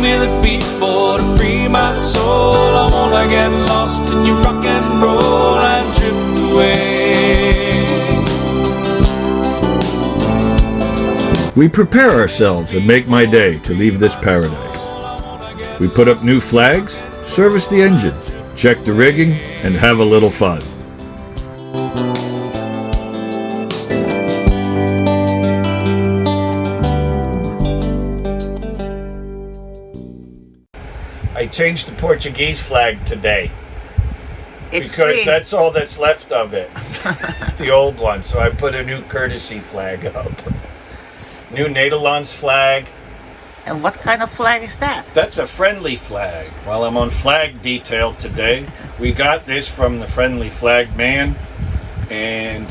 me the beat, boy, to free my soul. I wanna get lost in your rock and roll and drift away. We prepare ourselves and make my day to leave this paradise. We put up new flags, service the engine, check the rigging, and have a little fun. I changed the Portuguese flag today because green. that's all that's left of it, the old one. So I put a new courtesy flag up. New Nederlands flag. And what kind of flag is that? That's a friendly flag. While I'm on flag detail today, we got this from the friendly flag man, and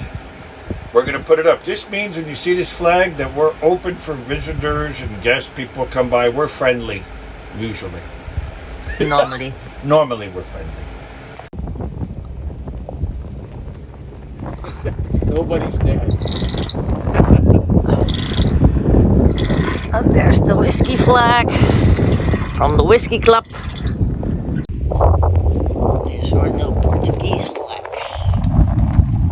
we're going to put it up. This means when you see this flag that we're open for visitors and guests, people come by. We're friendly, usually. Normally. Normally we're friendly. Nobody's dead. And there's the whiskey flag from the Whiskey Club. There's our new Portuguese flag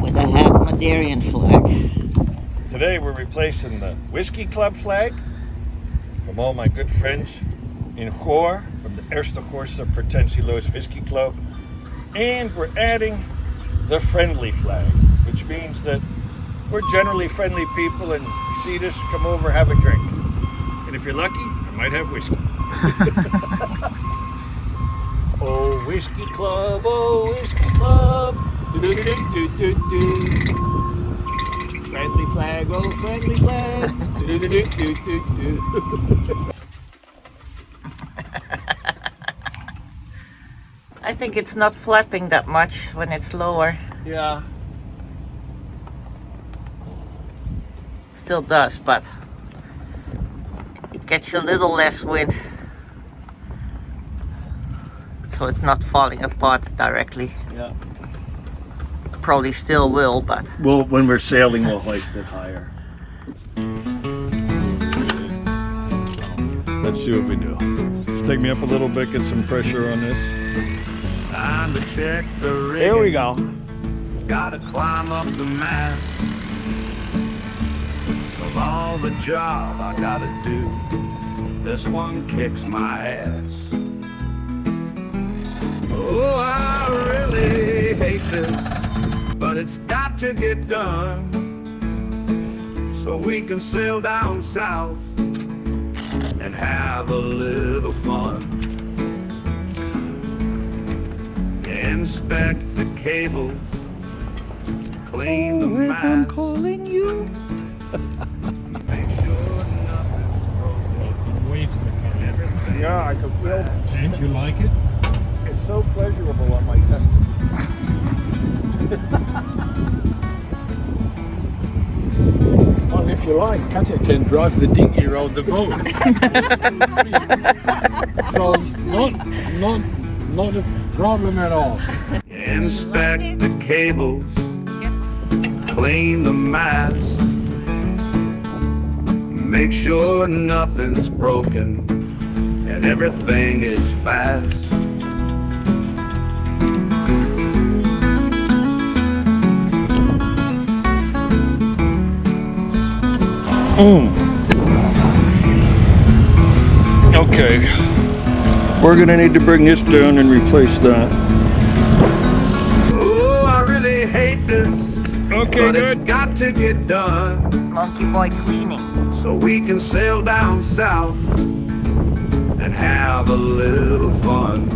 with a half Madeiran flag. Today we're replacing the Whiskey Club flag from all my good friends in Goor, from the Eerste Goorse Pretentieloos Whiskey Club. And we're adding the friendly flag, which means that we're generally friendly people, and you see this, come over, have a drink. And if you're lucky, I might have whiskey. Oh, Whiskey Club, oh, Whiskey Club. Do-do-do-do-do-do. Friendly flag, oh, friendly flag. Do-do-do-do-do-do. I think it's not flapping that much when it's lower. Yeah. Still does, but it gets a little less wind. So it's not falling apart directly. Yeah. Probably still will, but Well, when we're sailing, we'll hoist it higher. Let's see what we do. Let's take me up a little bit, get some pressure on this. Time to check the rigging. There we go. Gotta climb up the mast. Of all the job I gotta do, this one kicks my ass. Oh, I really hate this, but it's got to get done, so we can sail down south and have a little fun. Inspect the cables, clean the mast. I'm calling you. Make sure nothing's broken. Some waves that come in. Yeah, I can feel And you like it? it's so pleasurable on my testicles. Well, if you like, Katya can drive the dinghy around the boat. So not a problem at all. Inspect the cables, clean the mast, make sure nothing's broken and everything is fast. Okay, we're gonna need to bring this down and replace that. Oh, I really hate this, Okay, but good. it's got to get done, Monkey Boy cleaning. so we can sail down south and have a little fun.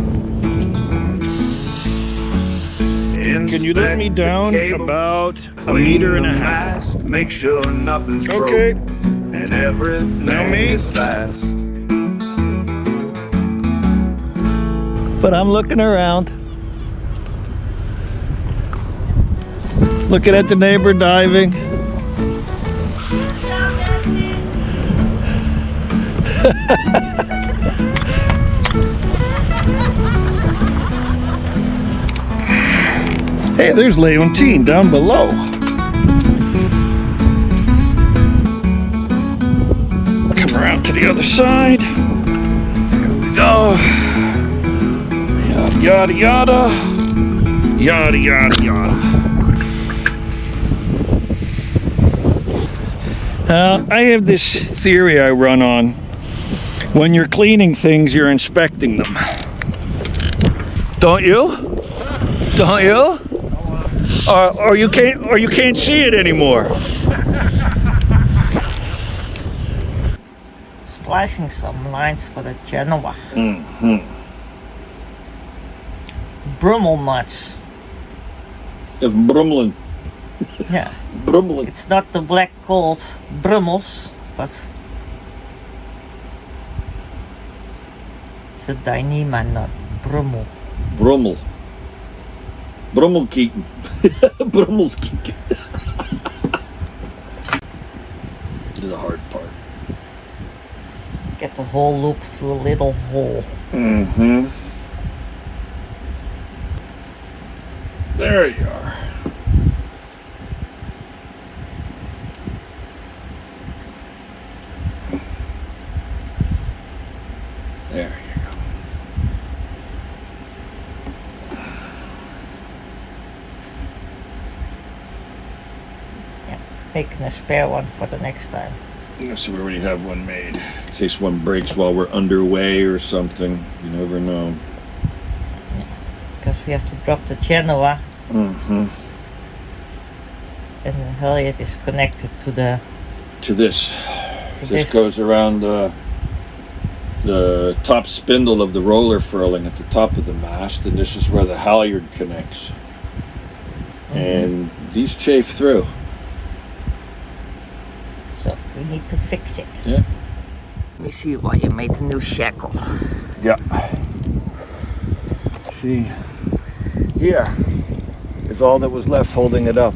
Can you let me down about a meter and a half? Make sure nothing's Okay. broken and everything Now me. is fast. But I'm looking around. Looking at the neighbor diving. Hey, there's Leontine down below. Come around to the other side. yada yada. Yada yada yada. I have this theory I run on. When you're cleaning things, you're inspecting them. Don't you? Don't you? Or you can't see it anymore. Splicing some lines for the Genoa. Brummel nuts. It's Brummelin. Yeah. Brummelin. It's not the black called Brummels, but it's a Dyneema nut. Brummel. Brummel. Brummelkieken. Brummelskieken. This is the hard part. Get the whole loop through a little hole. Mm-hmm. There you are. There you go. Yeah, making a spare one for the next time. So we already have one made. In case one breaks while we're underway or something. You never know. Because we have to drop the Genoa. Mm-hmm. And the halyard is connected to the... To this. To This this. goes around the top spindle of the roller furling at the top of the mast, and this is where the halyard connects. And these chafe through. So we need to fix it. Yeah. Let me see why you made a new shackle. Yeah. See, here is all that was left holding it up.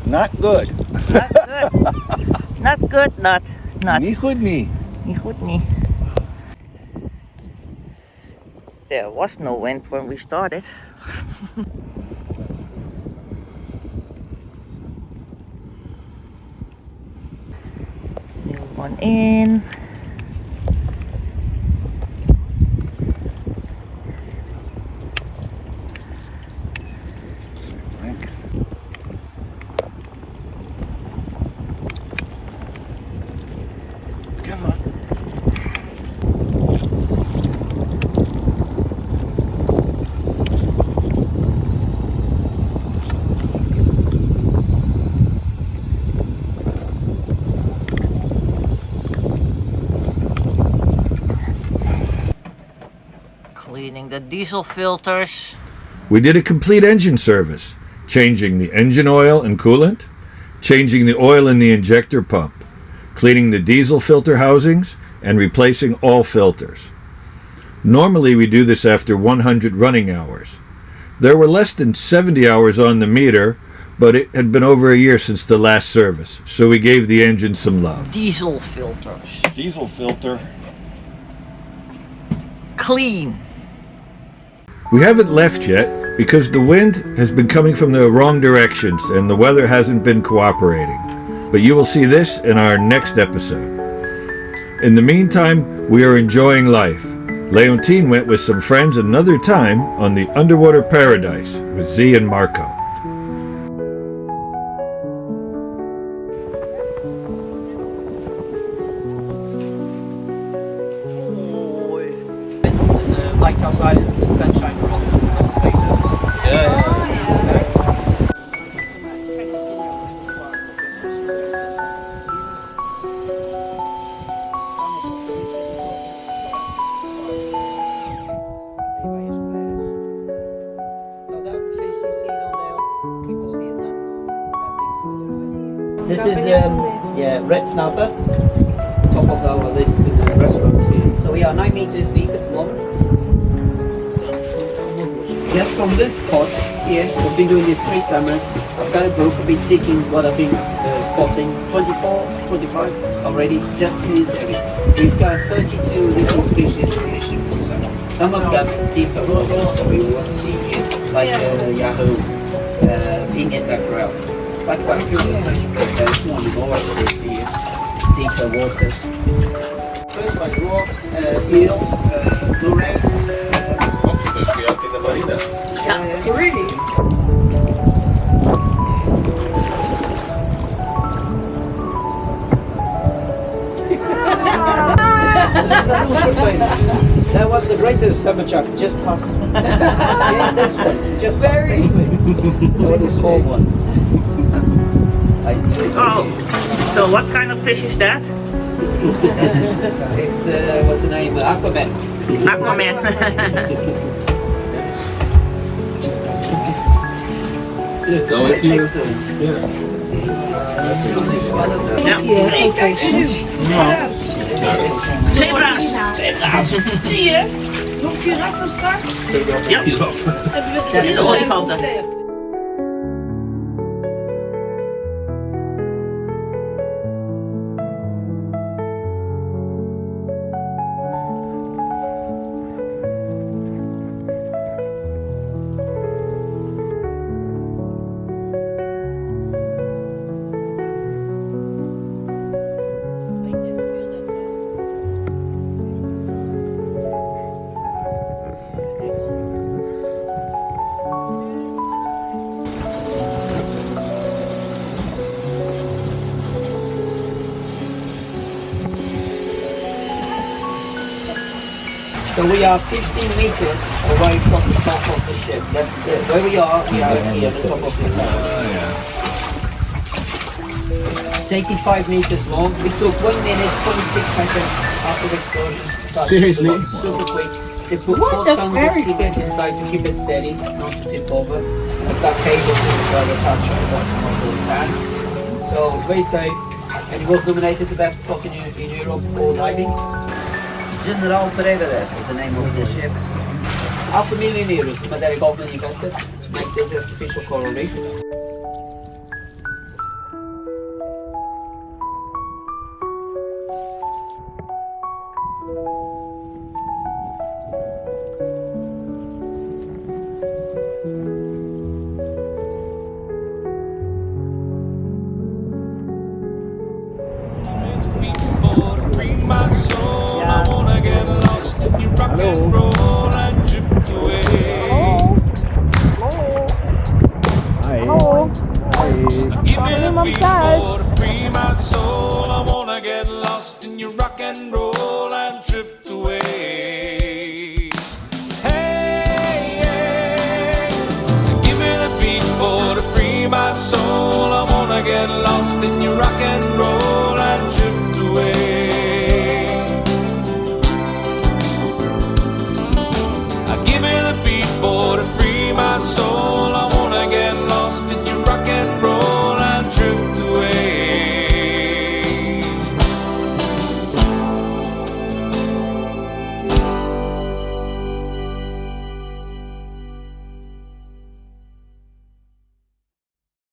Not good. Not good. Not good, not. Niet goed nie. Niet goed, niet. There was no wind when we started. New one in. Come on. Cleaning the diesel filters. We did a complete engine service, changing the engine oil and coolant, changing the oil in the injector pump, cleaning the diesel filter housings, and replacing all filters. Normally we do this after 100 running hours. There were less than 70 hours on the meter, but it had been over a year since the last service, so we gave the engine some love. Diesel filters. Diesel filter. Clean. We haven't left yet because the wind has been coming from the wrong directions and the weather hasn't been cooperating. But you will see this in our next episode. In the meantime, we are enjoying life. Leontine went with some friends another time on the Underwater Paradise with Z and Marco. The light outside and the sunshine are on because the way it looks. This is red snapper, top of our list to the restaurant here. So we are 9 meters deep at the moment. Just from this spot here, I've been doing this 3 summers. I've got a book, I've been seeking what I've been spotting. 24, 25 already, just in this area. We've got 32 different species of fish in the summer. Some of them deeper waters that we want to see here, like Yahoo, Indian mackerel. It's like quite a few fish, but there's more and more of this here, deeper waters. beaches, by the rocks, hills, Lorraine. Dus kun je ook in de marine. That was the greatest summer chuck, just passed. Yeah, this one, just passed next to it. That was a small one. I see. Oh, so what kind of fish is that? It's, what's the name? Aquaman. Aquaman. Nou, if you- Excellent. Ja. Zebra's. Zebra's. Zie je? Nog giraffen straks? Ja, Hebben we en de olifanten. So we are 15 meters away from the top of the ship. That's where we are here at the top of the tower. It's 85 meters long. We took 1 minute, 26 seconds after the explosion. Seriously? Super quick. They put 4 tons of cement inside to keep it steady, not to tip over. I've got cables inside attached to the bottom of the sand. So it's very safe. And it was nominated the best spot in Europe for diving. General Pereira, that's the name of the ship. €500,000 the Madeira government invested to make this artificial coral reef. People to free my soul. I wanna get lost in your rock and roll and drift away. Give me the people to free my soul. I wanna get lost in your rock and roll